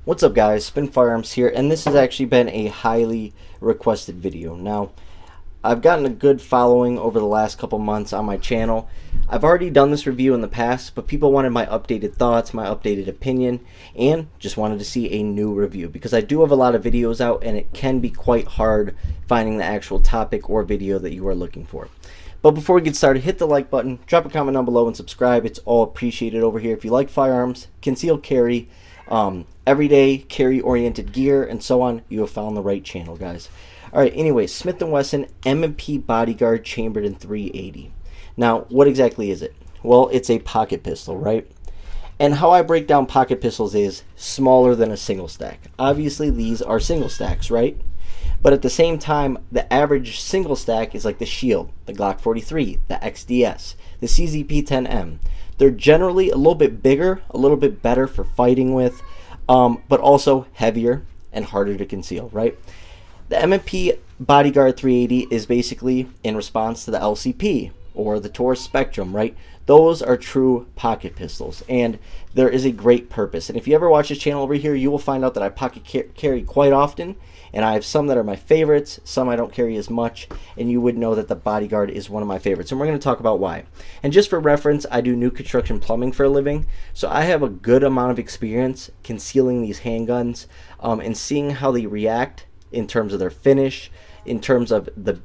What's up guys, Spin Firearms here, and this has actually been a highly requested video. Now, I've gotten a good following over the last couple months on my channel. I've already done this review in the past, but people wanted my updated thoughts, my updated opinion, and just wanted to see a new review because I do have a lot of videos out and it can be quite hard finding the actual topic or video that you are looking for. But before we get started, hit the like button, drop a comment down below, and subscribe. It's all appreciated over here. If you like firearms, concealed carry, everyday carry-oriented gear, and so on, you have found the right channel, guys. Alright, anyway, Smith & Wesson M&P Bodyguard chambered in .380. Now, what exactly is it? Well, it's a pocket pistol, right? And how I break down pocket pistols is smaller than a single stack. Obviously, these are single stacks, right? But at the same time, the average single stack is like the Shield, the Glock 43, the XDS, the CZP-10M. They're generally a little bit bigger, a little bit better for fighting with, but also heavier and harder to conceal, right? The M&P Bodyguard 380 is basically in response to the LCP or the Taurus Spectrum, right? Those are true pocket pistols, and there is a great purpose. And if you ever watch this channel over here, you will find out that I pocket carry quite often, and I have some that are my favorites, some I don't carry as much, and you would know that the Bodyguard is one of my favorites, and we're going to talk about why. And just for reference, I do new construction plumbing for a living, so I have a good amount of experience concealing these handguns and seeing how they react in terms of their finish, in terms of the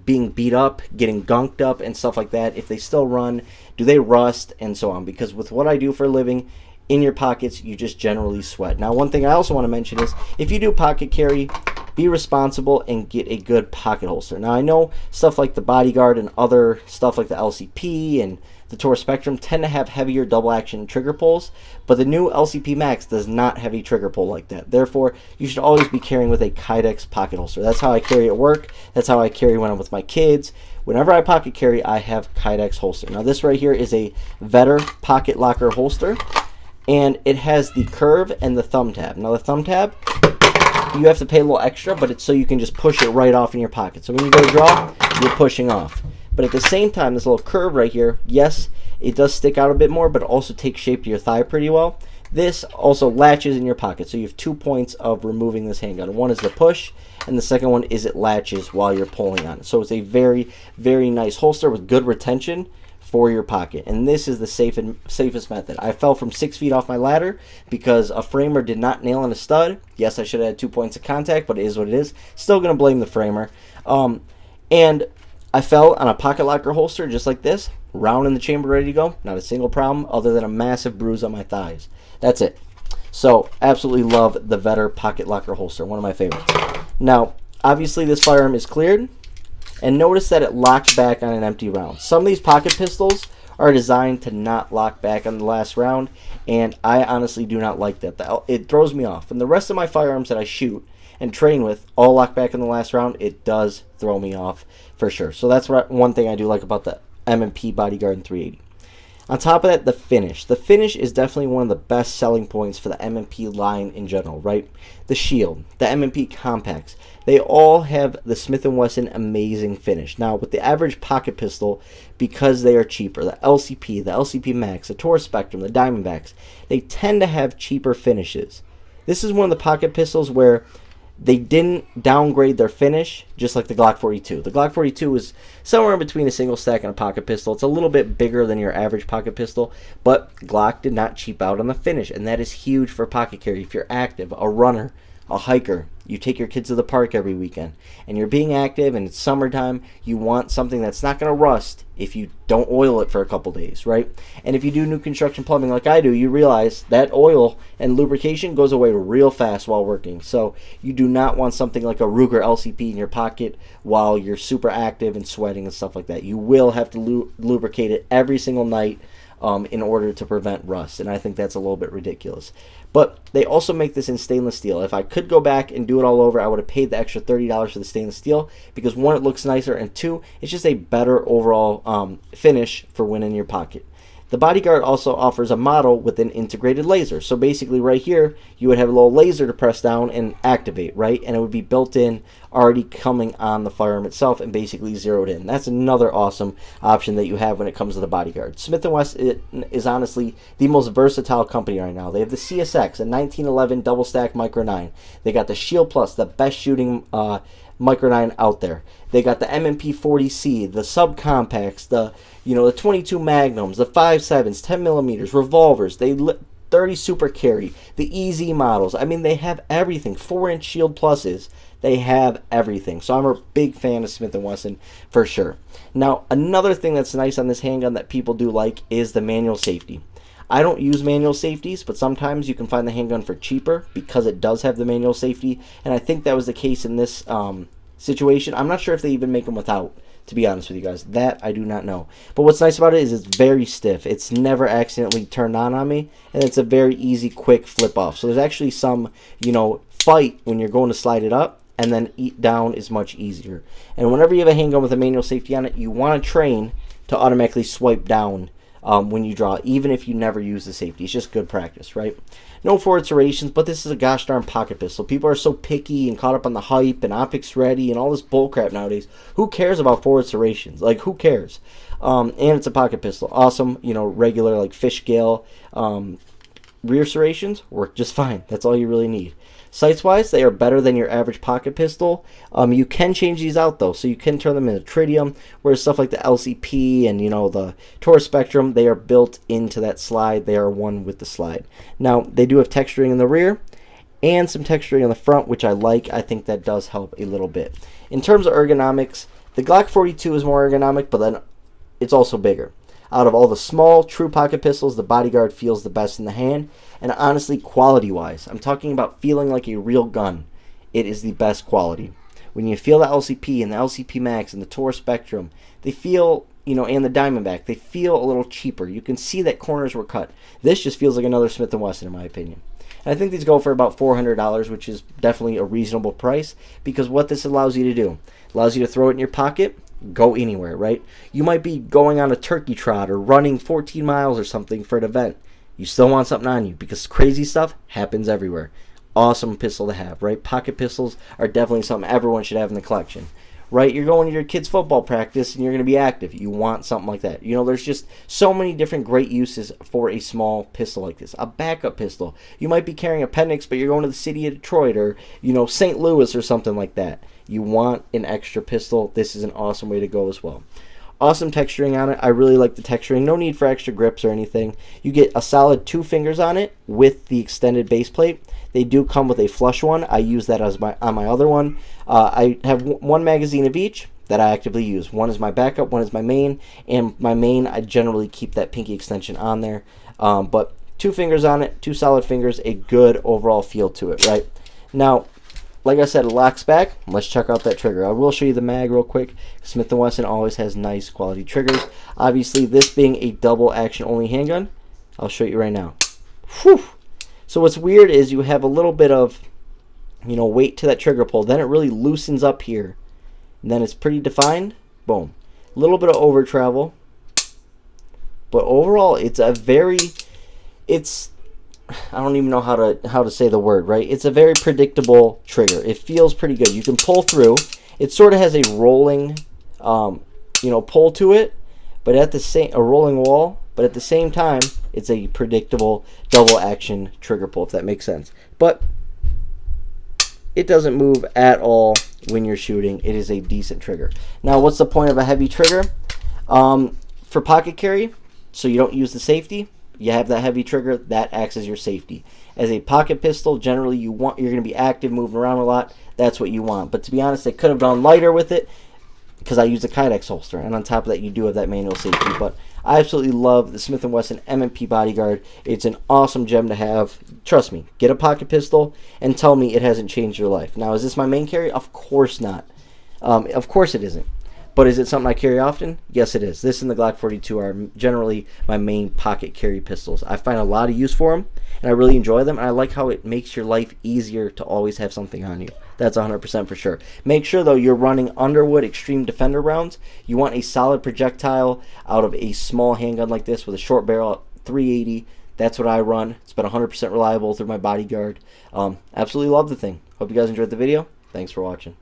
being beat up, getting gunked up and stuff like that. If they still run, do they rust, and so on. Because with what I do for a living, in your pockets, you just generally sweat. Now, one thing I also want to mention is if you do pocket carry, be responsible and get a good pocket holster. Now, I know stuff like the Bodyguard and other stuff like the LCP and the Taurus Spectrum tend to have heavier double action trigger pulls, but the new LCP Max does not have a trigger pull like that. Therefore, you should always be carrying with a Kydex pocket holster. That's how I carry at work. That's how I carry when I'm with my kids. Whenever I pocket carry, I have Kydex holster. Now, this right here is a Vetter pocket locker holster, and it has the curve and the thumb tab. Now, the thumb tab, you have to pay a little extra, but it's so you can just push it right off in your pocket. So when you go to draw, you're pushing off. But at the same time, this little curve right here, yes, it does stick out a bit more, but it also takes shape to your thigh pretty well. This also latches in your pocket, so you have 2 points of removing this handgun. One is the push, and the second one is it latches while you're pulling on it. So it's a very, very nice holster with good retention for your pocket, and this is the safest method. I fell from 6 feet off my ladder because a framer did not nail in a stud. Yes, I should have had 2 points of contact, but it is what it is. Still gonna blame the framer. And I fell on a pocket locker holster just like this, round in the chamber, ready to go. Not a single problem other than a massive bruise on my thighs. That's it. So absolutely love the Vetter pocket locker holster, one of my favorites. Now, obviously this firearm is cleared. And notice that it locks back on an empty round. Some of these pocket pistols are designed to not lock back on the last round, and I honestly do not like that. It throws me off. And the rest of my firearms that I shoot and train with all lock back in the last round. It does throw me off for sure. So that's one thing I do like about the M&P Bodyguard 380. On top of that, the finish. The finish is definitely one of the best selling points for the M&P line in general, right? The Shield, the M&P Compacts, they all have the Smith & Wesson amazing finish. Now, with the average pocket pistol, because they are cheaper, the LCP Max, the Taurus Spectrum, the Diamondbacks, they tend to have cheaper finishes. This is one of the pocket pistols where they didn't downgrade their finish, just like the Glock 42. The Glock 42 is somewhere in between a single stack and a pocket pistol. It's a little bit bigger than your average pocket pistol, but Glock did not cheap out on the finish, and that is huge for pocket carry. If you're active, a runner, a hiker, you take your kids to the park every weekend, and you're being active, and it's summertime, you want something that's not going to rust if you don't oil it for a couple days, right? And if you do new construction plumbing like I do, you realize that oil and lubrication goes away real fast while working. So you do not want something like a Ruger LCP in your pocket while you're super active and sweating and stuff like that. You will have to lubricate it every single night in order to prevent rust, and I think that's a little bit ridiculous. But they also make this in stainless steel. If I could go back and do it all over, I would have paid the extra $30 for the stainless steel because one, it looks nicer, and two, it's just a better overall finish for when in your pocket. The Bodyguard also offers a model with an integrated laser. So basically right here, you would have a little laser to press down and activate, right? And it would be built in, already coming on the firearm itself and basically zeroed in. That's another awesome option that you have when it comes to the Bodyguard. Smith & Wesson is honestly the most versatile company right now. They have the CSX, a 1911 double stack Micro 9. They got the Shield Plus, the best shooting Micro 9 out there. They got the M&P 40C, the subcompacts, the the 22 Magnums, the 5.7s, 10 millimeters, revolvers. They 30 Super Carry, the EZ models. I mean, they have everything. 4-inch Shield Pluses. They have everything. So I'm a big fan of Smith & Wesson for sure. Now, another thing that's nice on this handgun that people do like is the manual safety. I don't use manual safeties, but sometimes you can find the handgun for cheaper because it does have the manual safety, and I think that was the case in this situation. I'm not sure if they even make them without, to be honest with you guys. That I do not know. But what's nice about it is it's very stiff. It's never accidentally turned on me, and it's a very easy, quick flip off. So there's actually some, fight when you're going to slide it up, and then eat down is much easier. And whenever you have a handgun with a manual safety on it, you want to train to automatically swipe down when you draw, even if you never use the safety. It's just good practice, right? No forward serrations, but this is a gosh darn pocket pistol. People are so picky and caught up on the hype and optics ready and all this bullcrap nowadays. Who cares about forward serrations? Like, who cares? And it's a pocket pistol. Awesome, regular like fish scale rear serrations work just fine. That's all you really need. Sights-wise, they are better than your average pocket pistol. You can change these out, though, so you can turn them into tritium, whereas stuff like the LCP and, the Taurus Spectrum, they are built into that slide. They are one with the slide. Now, they do have texturing in the rear and some texturing in the front, which I like. I think that does help a little bit. In terms of ergonomics, the Glock 42 is more ergonomic, but then it's also bigger. Out of all the small, true pocket pistols, the Bodyguard feels the best in the hand. And honestly, quality-wise, I'm talking about feeling like a real gun. It is the best quality. When you feel the LCP and the LCP Max and the Taurus Spectrum, they feel, and the Diamondback, they feel a little cheaper. You can see that corners were cut. This just feels like another Smith & Wesson, in my opinion. And I think these go for about $400, which is definitely a reasonable price, because what this allows you to do, allows you to throw it in your pocket, go anywhere, right? You might be going on a turkey trot or running 14 miles or something for an event. You still want something on you because crazy stuff happens everywhere. Awesome pistol to have, right? Pocket pistols are definitely something everyone should have in the collection, right? You're going to your kid's football practice and you're going to be active. You want something like that. There's just so many different great uses for a small pistol like this. A backup pistol. You might be carrying appendix, but you're going to the city of Detroit or, St. Louis or something like that. You want an extra pistol. This is an awesome way to go as well. Awesome texturing on it. I really like the texturing. No need for extra grips or anything. You get a solid 2 fingers on it with the extended base plate. They do come with a flush one. I use that as on my other one. I have one magazine of each that I actively use. One is my backup, one is my main, and my main, I generally keep that pinky extension on there. But 2 fingers on it, 2 solid fingers, a good overall feel to it, right? Now, like I said, it locks back. Let's check out that trigger. I will show you the mag real quick. Smith & Wesson always has nice quality triggers. Obviously, this being a double action only handgun, I'll show you right now. Whew. So what's weird is you have a little bit of, weight to that trigger pull. Then it really loosens up here. And then it's pretty defined. Boom. A little bit of over travel. But overall, it's I don't even know how to say the word, right? It's a very predictable trigger. It feels pretty good. You can pull through. It sort of has a rolling, pull to it, but a rolling wall. But at the same time, it's a predictable double action trigger pull, if that makes sense. But it doesn't move at all when you're shooting. It is a decent trigger. Now, what's the point of a heavy trigger? For pocket carry, so you don't use the safety. You have that heavy trigger, that acts as your safety. As a pocket pistol, generally you're going to be active, moving around a lot. That's what you want. But to be honest, they could have gone lighter with it because I use a Kydex holster. And on top of that, you do have that manual safety. But I absolutely love the Smith & Wesson M&P Bodyguard. It's an awesome gem to have. Trust me, get a pocket pistol and tell me it hasn't changed your life. Now, is this my main carry? Of course not. Of course it isn't. But is it something I carry often? Yes, it is. This and the Glock 42 are generally my main pocket carry pistols. I find a lot of use for them, and I really enjoy them, and I like how it makes your life easier to always have something on you. That's 100% for sure. Make sure, though, you're running Underwood Extreme Defender rounds. You want a solid projectile out of a small handgun like this with a short barrel, 380. That's what I run. It's been 100% reliable through my Bodyguard. Absolutely love the thing. Hope you guys enjoyed the video. Thanks for watching.